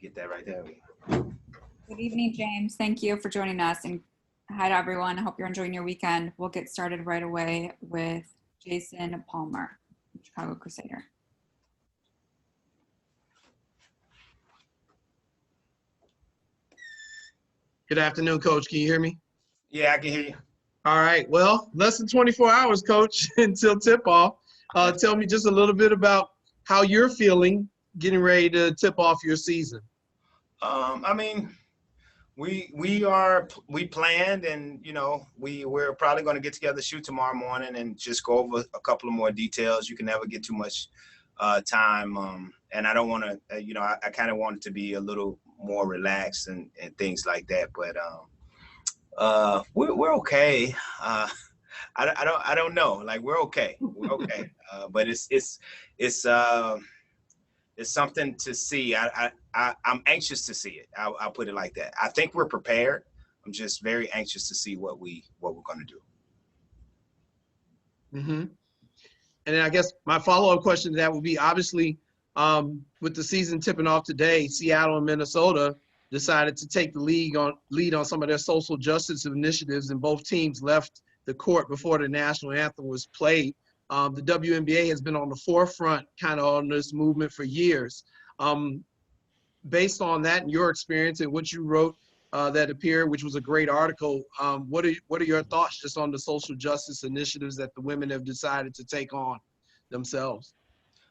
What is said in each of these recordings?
get that right there. Good evening, James. Thank you for joining us. And hi to everyone. I hope you're enjoying your weekend. We'll get started right away with Jason Palmer, Chicago Crusader. Good afternoon, Coach. Can you hear me? Yeah, I can hear you. All right. Well, less than 24 hours, Coach, until tip-off. Tell me just a little bit about how you're feeling getting ready to tip off your season. I mean, we planned, and we're probably going to get together, shoot tomorrow morning, and just go over a couple of more details. You can never get too much time, and I don't want to. I kind of want it to be a little more relaxed and things like that. But we're okay. I don't know. Like, we're okay. We're okay. But it's something to see. I'm anxious to see it. I'll put it like that. I think we're prepared. I'm just very anxious to see what we're going to do. Mm-hmm. And then I guess my follow-up question to that would be, obviously, with the season tipping off today, Seattle and Minnesota decided to take the lead on some of their social justice initiatives, and both teams left the court before the national anthem was played. The WNBA has been on the forefront kind of on this movement for years. Based on that and your experience and what you wrote that appeared, which was a great article, what are your thoughts just on the social justice initiatives that the women have decided to take on themselves?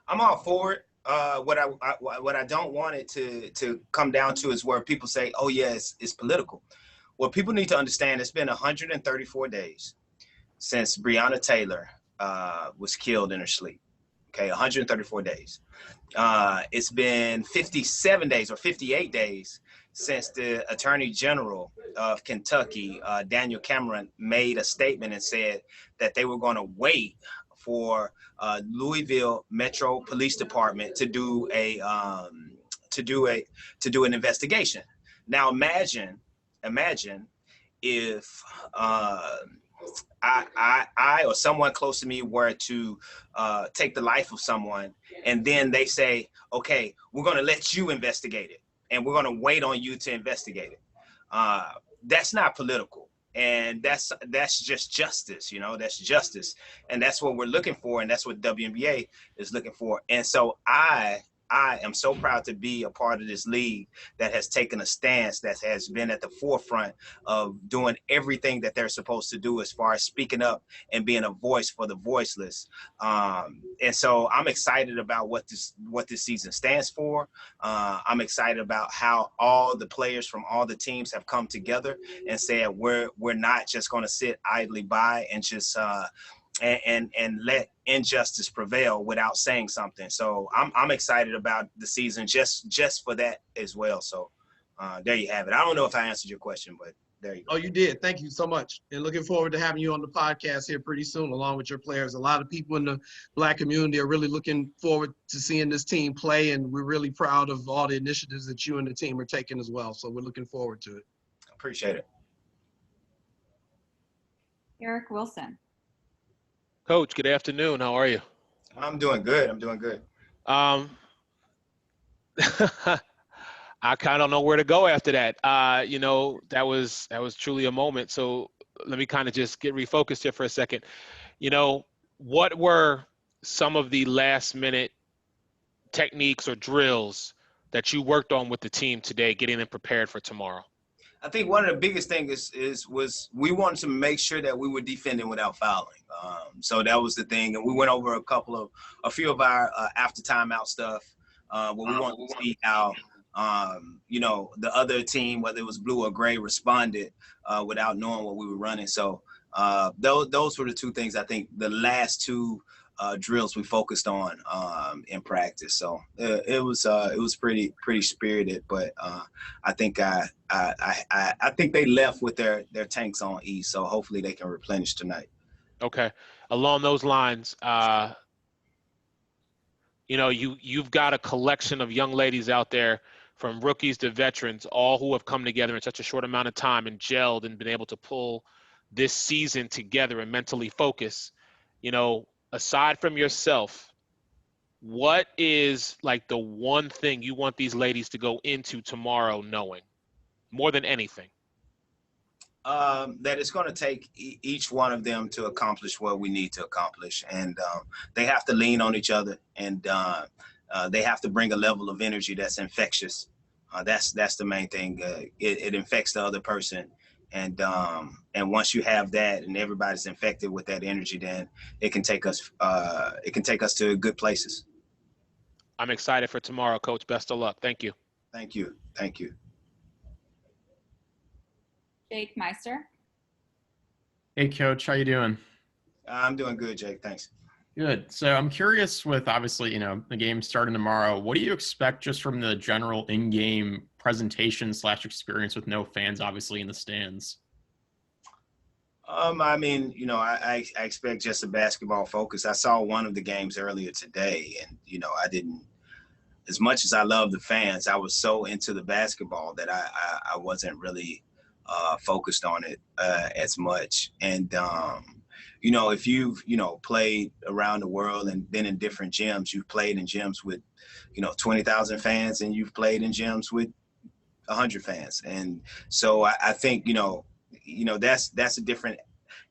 I'm all for it. What I don't want it to come down to is where people say, oh, yeah, it's political. What people need to understand, it's been 134 days since Breonna Taylor was killed in her sleep. Okay, 134 days. It's been 57 days or 58 days since the Attorney General of Kentucky, Daniel Cameron, made a statement and said that they were going to wait for Louisville Metro Police Department to do an investigation. Now imagine if I or someone close to me were to take the life of someone, and then they say, okay, we're going to let you investigate it, and we're going to wait on you to investigate it. That's not political. And that's just justice, that's justice. And that's what we're looking for. And that's what WNBA is looking for. And so I am so proud to be a part of this league that has taken a stance, that has been at the forefront of doing everything that they're supposed to do as far as speaking up and being a voice for the voiceless. And so I'm excited about what this season stands for. I'm excited about how all the players from all the teams have come together and said we're not just going to sit idly by and just and let injustice prevail without saying something. So I'm excited about the season just for that as well. So there you have it. I don't know if I answered your question, but there you go. Oh, you did. Thank you so much. And looking forward to having you on the podcast here pretty soon, along with your players. A lot of people in the Black community are really looking forward to seeing this team play, and we're really proud of all the initiatives that you and the team are taking as well. So we're looking forward to it. Appreciate it. Eric Wilson. Coach, good afternoon. How are you? I'm doing good. I kind of don't know where to go after that. That was truly a moment. So let me kind of just get refocused here for a second. What were some of the last minute techniques or drills that you worked on with the team today, getting them prepared for tomorrow? I think one of the biggest things was we wanted to make sure that we were defending without fouling. So that was the thing. And we went over a few of our after timeout stuff where we wanted to see how, the other team, whether it was blue or gray, responded without knowing what we were running. So those were the two things I think the last two drills we focused on in practice. So it was pretty spirited, but I think I think they left with their tanks on E. So hopefully they can replenish tonight. Okay. Along those lines, you've got a collection of young ladies out there, from rookies to veterans, all who have come together in such a short amount of time and gelled and been able to pull this season together and mentally focus. Aside from yourself, what is like the one thing you want these ladies to go into tomorrow knowing more than anything? That it's going to take each one of them to accomplish what we need to accomplish. And they have to lean on each other, and they have to bring a level of energy that's infectious. That's the main thing. It infects the other person. And once you have that and everybody's infected with that energy, then it can take us to good places. I'm excited for tomorrow, Coach. Best of luck. Thank you. Thank you. Thank you. Jake Meister. Hey, Coach, how you doing? I'm doing good, Jake. Thanks. Good. So I'm curious with obviously, the game starting tomorrow, what do you expect just from the general in-game presentation / experience with no fans obviously in the stands? I mean, I expect just a basketball focus. I saw one of the games earlier today, and, I didn't, as much as I love the fans, I was so into the basketball that I wasn't really focused on it as much. And, if you've, played around the world and been in different gyms, you've played in gyms with, 20,000 fans, and you've played in gyms with 100 fans. And so I think, that's a different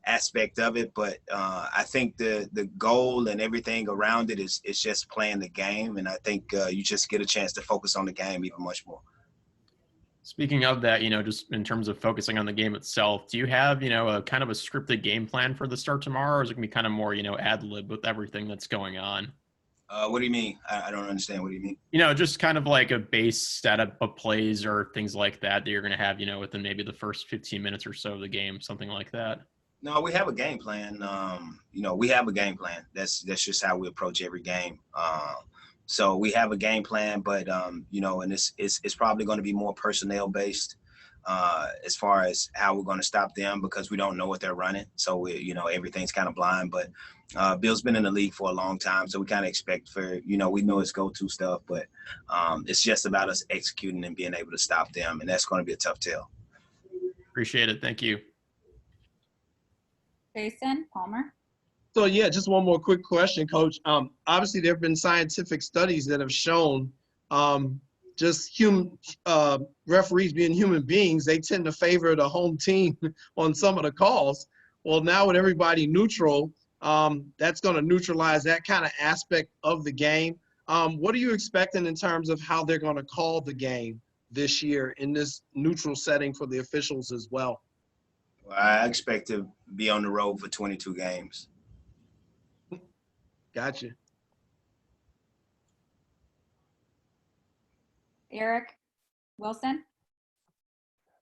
aspect of it. But I think the goal and everything around it is just playing the game. And I think you just get a chance to focus on the game even much more. Speaking of that, just in terms of focusing on the game itself, do you have, a kind of a scripted game plan for the start tomorrow, or is it going to be kind of more, ad lib with everything that's going on? What do you mean? I don't understand. What do you mean? Just kind of like a base setup of plays or things like that you're going to have, within maybe the first 15 minutes or so of the game, something like that. No, we have a game plan. We have a game plan. That's just how we approach every game. So we have a game plan, but and it's probably going to be more personnel based as far as how we're going to stop them, because we don't know what they're running. So everything's kind of blind. But Bill's been in the league for a long time, so we kind of expect for we know his go-to stuff, but it's just about us executing and being able to stop them, and that's going to be a tough tell. Appreciate it. Thank you. Jason Palmer. So yeah, just one more quick question, Coach. Obviously, there have been scientific studies that have shown just human referees being human beings, they tend to favor the home team on some of the calls. Well, now with everybody neutral, that's going to neutralize that kind of aspect of the game. What are you expecting in terms of how they're going to call the game this year in this neutral setting for the officials as well? I expect to be on the road for 22 games. Gotcha. Eric Wilson.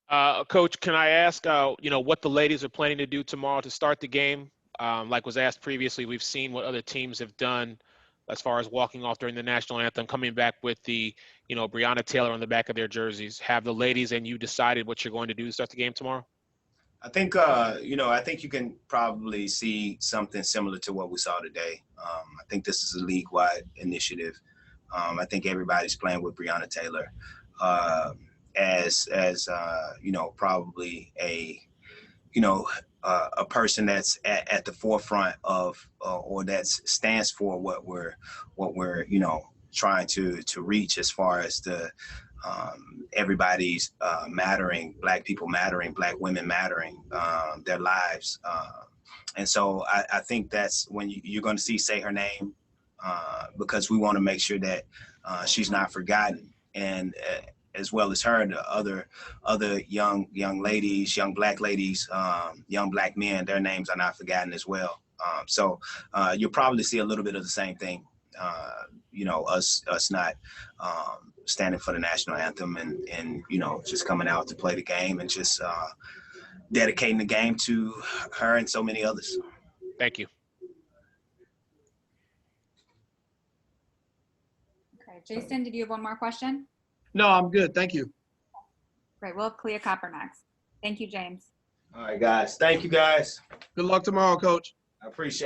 Coach, can I ask, what the ladies are planning to do tomorrow to start the game? Like was asked previously, we've seen what other teams have done as far as walking off during the national anthem, coming back with the, Breonna Taylor on the back of their jerseys. Have the ladies and you decided what you're going to do to start the game tomorrow? I think, I think you can probably see something similar to what we saw today. I think this is a league-wide initiative. I think everybody's playing with Breonna Taylor as probably a person that's at the forefront of or that stands for what we're trying to reach as far as the everybody's mattering, Black people mattering, Black women mattering, their lives. And so I think that's when you're going to say her name because we want to make sure that she's not forgotten. And as well as her, the other young ladies, young Black ladies, young Black men, their names are not forgotten as well. So you'll probably see a little bit of the same thing. Us not standing for the national anthem and just coming out to play the game and just dedicating the game to her and so many others. Thank you. Okay, Jason, did you have one more question? No, I'm good. Thank you. Great, we'll have Clea Copper next. Thank you, James. All right, guys. Thank you, guys. Good luck tomorrow, Coach. I appreciate it.